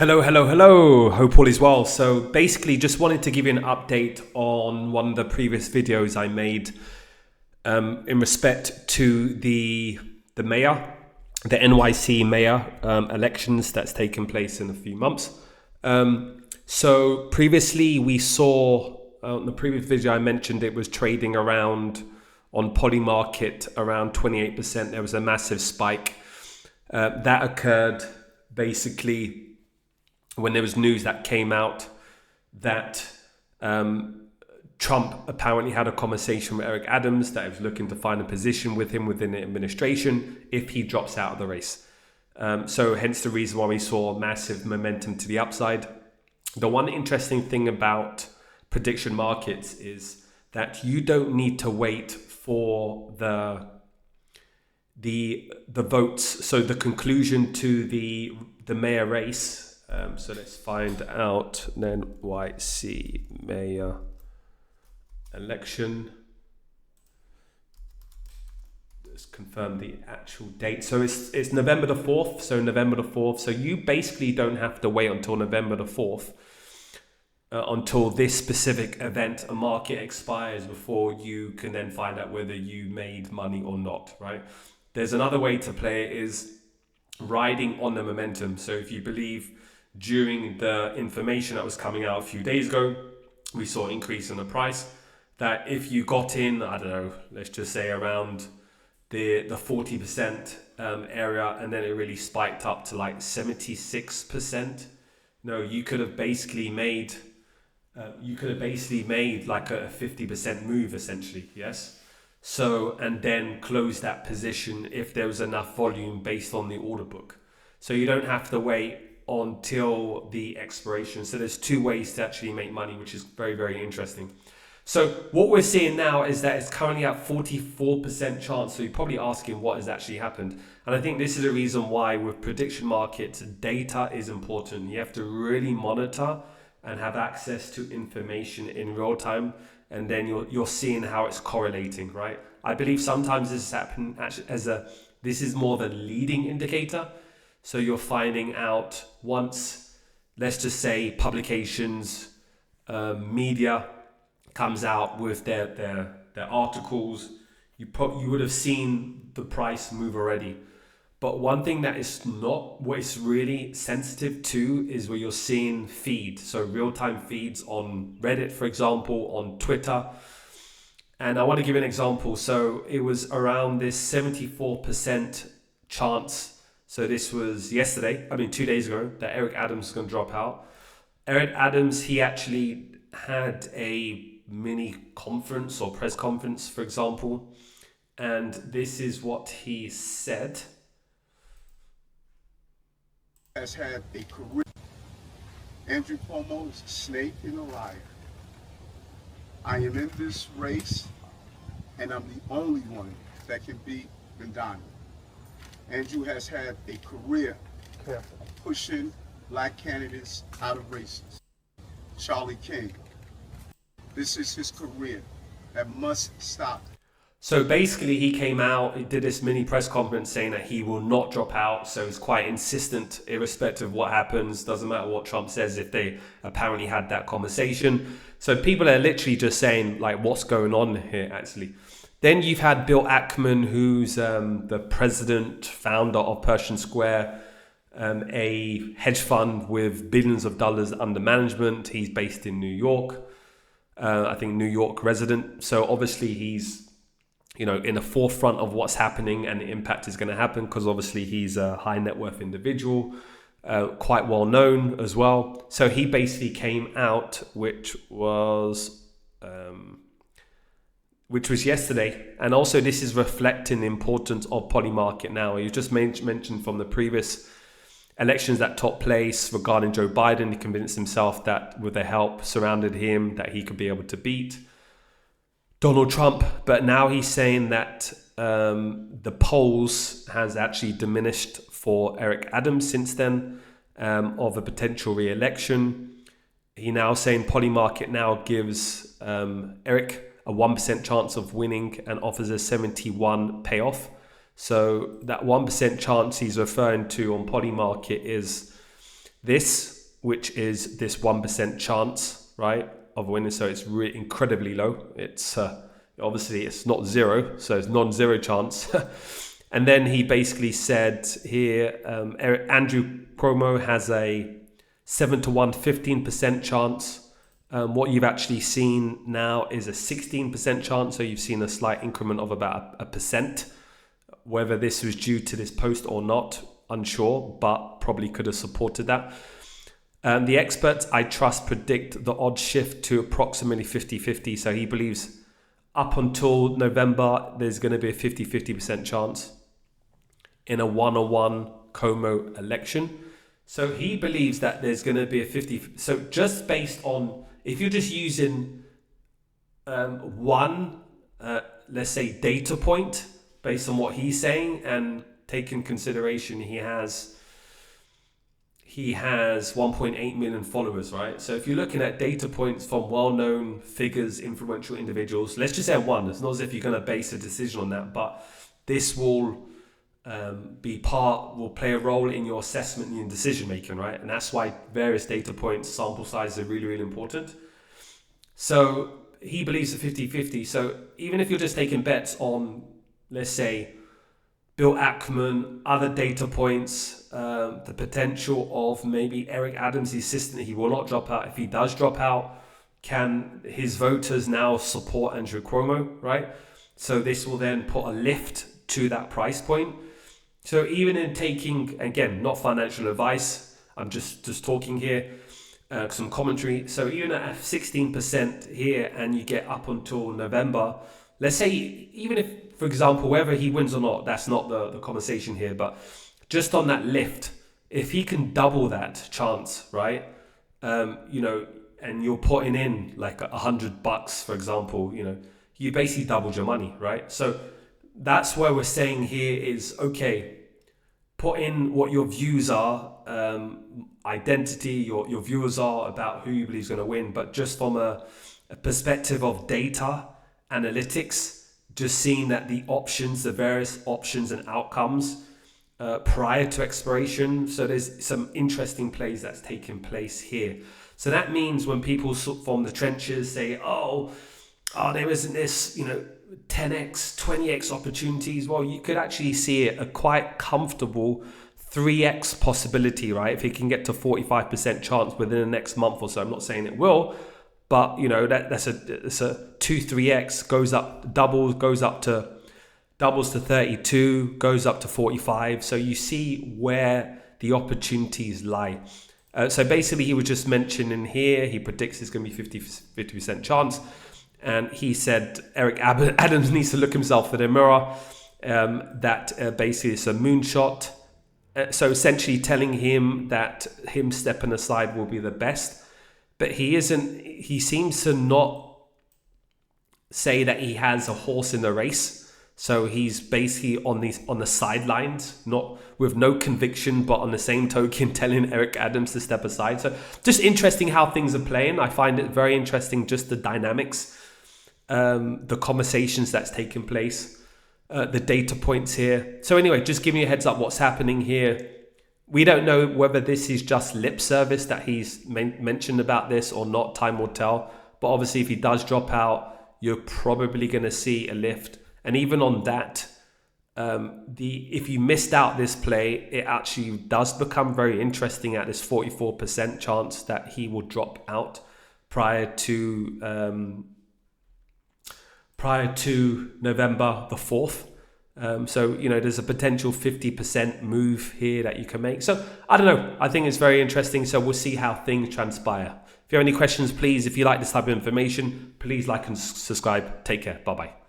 Hello, hello, hello. Hope all is well. So basically just wanted to give you an update on one of the previous videos I made in respect to the mayor, the NYC mayor elections that's taken place in a few months. So previously we saw, in the previous video I mentioned it was trading around on Polymarket around 28%. There was a massive spike. That occurred basically when there was news that came out that Trump apparently had a conversation with Eric Adams that he was looking to find a position with him within the administration if he drops out of the race. So hence the reason why we saw massive momentum to the upside. The one interesting thing about prediction markets is that you don't need to wait for the votes, so the conclusion to the mayor race. So let's find out NYC mayor election. Let's confirm the actual date. So it's November the 4th. So November the 4th. So you basically don't have to wait until November the 4th until this specific event, a market expires, before you can then find out whether you made money or not, right? There's another way to play it, is riding on the momentum. So if you believe during the information that was coming out a few days ago, we saw an increase in the price, that if you got in, I don't know, let's just say around the 40% area, and then it really spiked up to like 76%. No, you could have basically made like a 50% move essentially, yes? So, and then close that position if there was enough volume based on the order book. So you don't have to wait until the expiration. So there's two ways to actually make money, which is very, very interesting. So what we're seeing now is that it's currently at 44% chance. So you're probably asking what has actually happened. And I think this is the reason why with prediction markets, data is important. You have to really monitor and have access to information in real time. And then you're seeing how it's correlating, right? I believe sometimes this happens this is more the leading indicator. So you're finding out once, let's just say publications, media comes out with their articles, you would have seen the price move already. But one thing that is not what it's really sensitive to is where you're seeing feed. So real-time feeds on Reddit, for example, on Twitter. And I want to give you an example. So it was around this 74% chance. So this was 2 days ago, that Eric Adams is going to drop out. Eric Adams, he actually had a mini conference or press conference, for example. And this is what he said. Has had a career. Andrew Cuomo is a snake and a liar. I am in this race, and I'm the only one that can beat Donald. Andrew has had a career pushing black candidates out of races. Charlie King. This is his career. That must stop. So basically he came out, he did this mini press conference saying that he will not drop out. So he's quite insistent, irrespective of what happens. Doesn't matter what Trump says, if they apparently had that conversation. So people are literally just saying, like, what's going on here actually? Then you've had Bill Ackman, who's the president, founder of Pershing Square, a hedge fund with billions of dollars under management. He's based in New York, I think New York resident. So obviously he's, in the forefront of what's happening and the impact is going to happen, because obviously he's a high net worth individual, quite well known as well. So he basically came out, which was yesterday. And also this is reflecting the importance of Polymarket now. You just mentioned from the previous elections that took place regarding Joe Biden, he convinced himself that with the help surrounded him that he could be able to beat Donald Trump. But now he's saying that the polls has actually diminished for Eric Adams since then, of a potential re-election. He now saying Polymarket now gives Eric a 1% chance of winning and offers a 71 payoff. So that 1% chance he's referring to on Polymarket is this, which is this 1% chance, right, of winning. So it's really incredibly low. It's obviously it's not zero, so it's non-zero chance. And then he basically said here, Andrew Cuomo has a 7-1, 15% chance. What you've actually seen now is a 16% chance. So you've seen a slight increment of about a percent. Whether this was due to this post or not, unsure, but probably could have supported that. The experts I trust predict the odds shift to approximately 50-50. So he believes up until November, there's going to be a 50% chance in a 1-on-1 Como election. So he believes that there's going to be a 50. So just based on, if you're just using one, let's say data point based on what he's saying, and take in consideration he has 1.8 million followers, right? So if you're looking at data points from well-known figures, influential individuals, let's just say one. It's not as if you're going to base a decision on that, but this will will play a role in your assessment and your decision making, right? And that's why various data points, sample size are really, really important. So he believes a 50-50. So even if you're just taking bets on, let's say, Bill Ackman, other data points, the potential of maybe Eric Adams, the assistant, he will not drop out. If he does drop out, can his voters now support Andrew Cuomo, right? So this will then put a lift to that price point. So even in taking, again, not financial advice, I'm just talking here, some commentary. So even at 16% here, and you get up until November, let's say, even if, for example, whether he wins or not, that's not the conversation here, but just on that lift, if he can double that chance, right, and you're putting in like $100, for example, you basically doubled your money, right? So that's where we're saying here is, okay, put in what your views are, identity, your viewers are about who you believe is going to win, but just from a perspective of data analytics, just seeing that the various options and outcomes prior to expiration. So there's some interesting plays that's taking place here. So that means when people from the trenches say, oh, there isn't this, 10x, 20x opportunities. Well, you could actually see it a quite comfortable 3x possibility, right? If it can get to 45% chance within the next month or so. I'm not saying it will, but that's a 2-3x, doubles to 32, goes up to 45. So you see where the opportunities lie. So basically, he was just mentioning here, he predicts there's going to be 50% chance. And he said Eric Adams needs to look himself in the mirror, that basically it's a moonshot. So essentially telling him that him stepping aside will be the best. But he seems to not say that he has a horse in the race. So he's basically on the sidelines, not with no conviction, but on the same token telling Eric Adams to step aside. So just interesting how things are playing. I find it very interesting, just the dynamics, the conversations that's taking place, the data points here. So anyway, just giving you a heads up what's happening here. We don't know whether this is just lip service that he's mentioned about this or not. Time will tell. But obviously, if he does drop out, you're probably going to see a lift. And even on that, if you missed out this play, it actually does become very interesting at this 44% chance that he will drop out prior to November the 4th. So, there's a potential 50% move here that you can make. So, I don't know. I think it's very interesting. So, we'll see how things transpire. If you have any questions, please, if you like this type of information, please like and subscribe. Take care. Bye-bye.